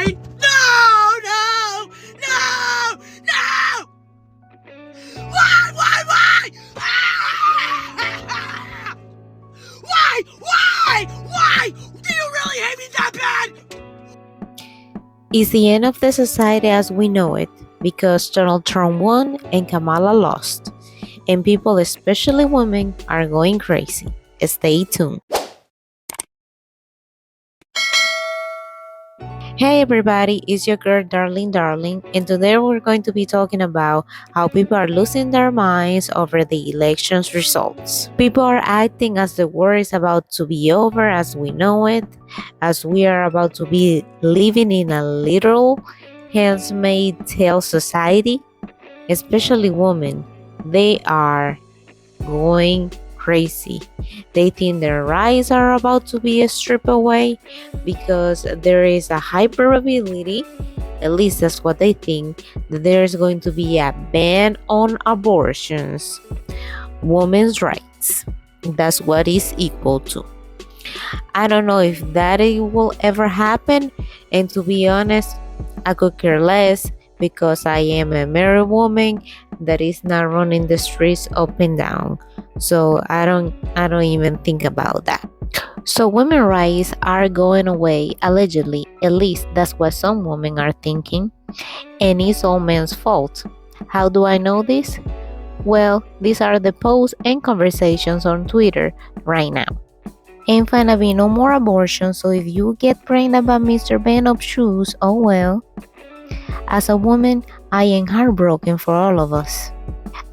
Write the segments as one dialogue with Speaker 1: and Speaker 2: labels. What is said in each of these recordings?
Speaker 1: me! No! No! No! No! Why? Ah! Why? Do you really hate me that bad?
Speaker 2: It's the end of the society as we know it because Donald Trump won and Kamala lost. And people, especially women, are going crazy. Stay tuned. Hey everybody, it's your girl Darling Darlyn, and today we're going to be talking about how people are losing their minds over the elections results. People are acting as the war is about to be over as we know it, as we are about to be living in a literal handmaid's tale society, especially women. They are going crazy. They think their rights are about to be stripped away because there is a high probability, at least that's what they think, that there is going to be a ban on abortions. Women's rights. That's what is equal to. I don't know if that will ever happen, and to be honest, I could care less because I am a married woman that is not running the streets up and down. So I don't even think about that. So women's rights are going away, allegedly. At least that's what some women are thinking. And it's all men's fault. How do I know this? Well, these are the posts and conversations on Twitter right now. Ain't gonna be no more abortion, so if you get pregnant by Mr. Ban Up Shoes, oh well. As a woman, I am heartbroken for all of us.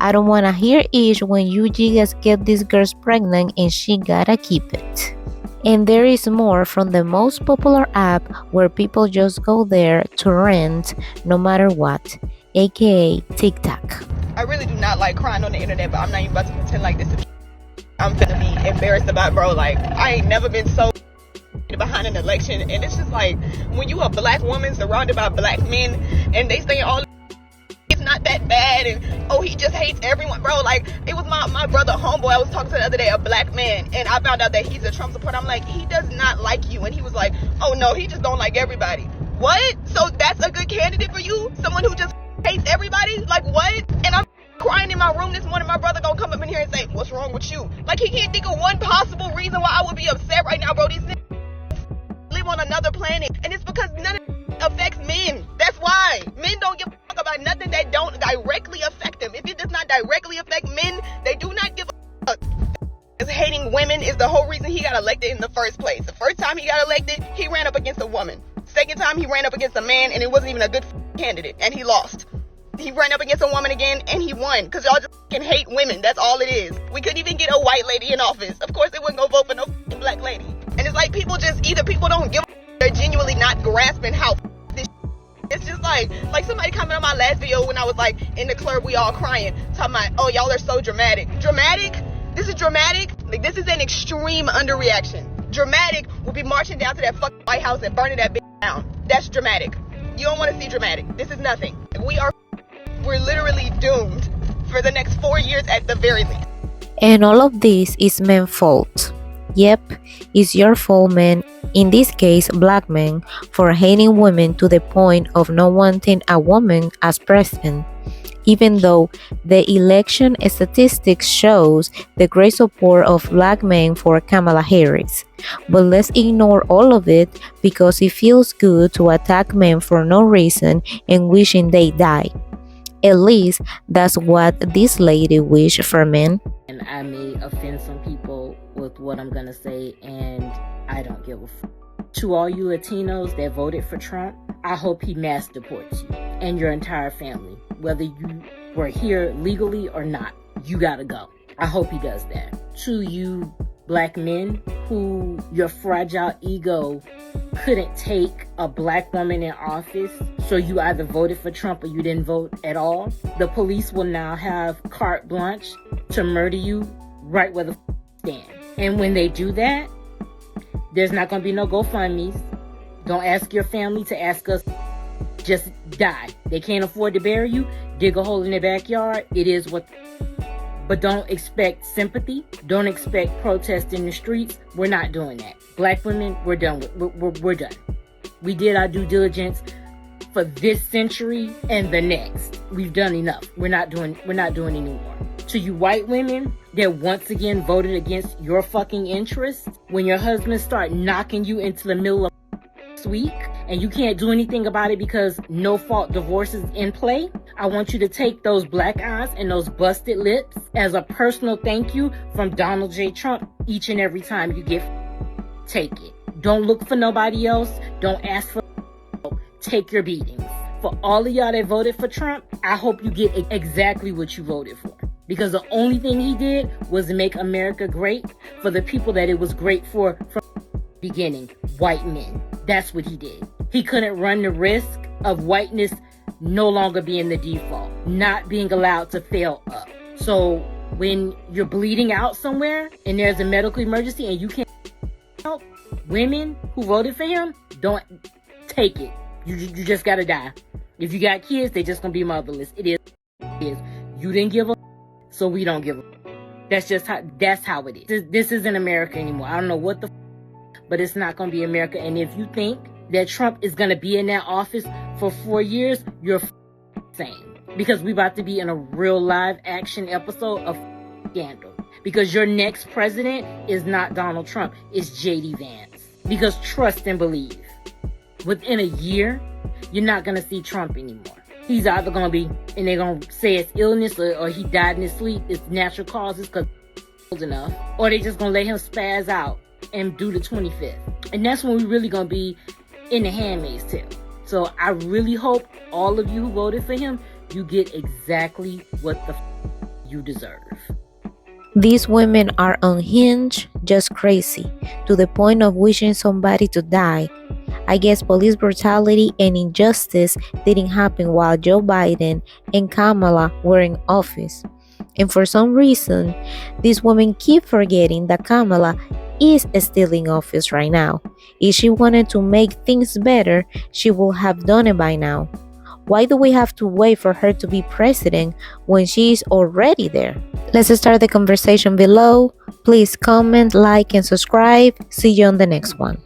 Speaker 2: I don't wanna hear it when you just get this girl pregnant and she gotta keep it. And there is more from the most popular app where people just go there to rent no matter what, aka TikTok.
Speaker 3: I really do not like crying on the internet, but I'm not even about to pretend like this is I'm finna be embarrassed about, bro. Like, I ain't never been so behind an election, and it's just like, when you a black woman surrounded by black men, and they say all it's not that bad, and oh, he just hates everyone, bro. Like, it was my brother homeboy I was talking to the other day, a black man, and I found out that he's a Trump supporter. I'm like, he does not like you, and he was like, oh no, he just don't like everybody. What? So that's a good candidate for you? Someone who just hates everybody? Like, what? And I'm crying in my room this morning. My brother gonna come up in here and say, what's wrong with you? Like, he can't think of one possible reason why I would be upset right now, bro. These niggas live on another planet, and it's because none of it affects men. That's why men don't give a fuck about nothing that don't directly affect them. If it does not directly affect men, they do not give a fuck. Because hating women is the whole reason he got elected in the first place. The first time he got elected, he ran up against a woman. Second time he ran up against a man, and it wasn't even a good candidate, and he lost. He ran up against a woman again, and he won. Because y'all just fucking hate women. That's all it is. We couldn't even get a white lady in office. Of course they wouldn't go vote for no fucking black lady. And it's like, people just, either people don't give a, they're genuinely not grasping how this. It's just like somebody commented on my last video when I was like in the club, we all crying, talking about, oh, y'all are so dramatic. Dramatic? This is dramatic? Like, this is an extreme underreaction. Dramatic will be marching down to that fucking White House and burning that bitch down. That's dramatic. You don't want to see dramatic. This is nothing. We're literally doomed for the next 4 years at the very least.
Speaker 2: And all of this is men's fault. Yep, it's your fault, man. In this case, black men, for hating women to the point of not wanting a woman as president. Even though the election statistics shows the great support of black men for Kamala Harris. But let's ignore all of it because it feels good to attack men for no reason and wishing they die. At least that's what this lady wished for men.
Speaker 4: And I may offend some people with what I'm gonna say, and I don't give a fuck. To all you Latinos that voted for Trump, I hope he mass deports you and your entire family. Whether you were here legally or not, you gotta go. I hope he does that. To you black men who your fragile ego couldn't take a black woman in office, so you either voted for Trump or you didn't vote at all. The police will now have carte blanche to murder you right where the stand. And when they do that, there's not going to be no GoFundMes. Don't ask your family to ask us. Just die. They can't afford to bury you. Dig a hole in their backyard. It is what. But don't expect sympathy. Don't expect protest in the streets. We're not doing that. Black women, we're done. We're done. We did our due diligence for this century and the next. We've done enough. We're not doing anymore. To you white women that once again voted against your fucking interests, when your husbands start knocking you into the middle of this week and you can't do anything about it because no fault divorce is in play, I want you to take those black eyes and those busted lips as a personal thank you from Donald J. Trump each and every time you get take it. Don't look for nobody else. Don't ask for take your beatings. For all of y'all that voted for Trump, I hope you get exactly what you voted for. Because the only thing he did was make America great for the people that it was great for from the beginning, white men. That's what he did. He couldn't run the risk of whiteness no longer being the default, not being allowed to fail up. So when you're bleeding out somewhere and there's a medical emergency and you can't help, women who voted for him, don't take it. You just gotta die. If you got kids, they just gonna be motherless. It is. You didn't give a, so we don't give a. That's how it is. This isn't America anymore. I don't know what the, but it's not gonna be America. And if you think that Trump is gonna be in that office for 4 years, you're insane. Because we about to be in a real live action episode of scandal. Because your next president is not Donald Trump, it's J.D. Vance. Because trust and believe. Within a year, you're not going to see Trump anymore. He's either going to be, and they're going to say it's illness or he died in his sleep, it's natural causes because he's old enough, or they just going to let him spaz out and do the 25th. And that's when we're really going to be in the Handmaid's Tale. So I really hope all of you who voted for him, you get exactly what the you deserve.
Speaker 2: These women are unhinged, just crazy, to the point of wishing somebody to die. I guess police brutality and injustice didn't happen while Joe Biden and Kamala were in office. And for some reason, these women keep forgetting that Kamala is still in office right now. If she wanted to make things better, she would have done it by now. Why do we have to wait for her to be president when she is already there? Let's start the conversation below. Please comment, like, and subscribe. See you on the next one.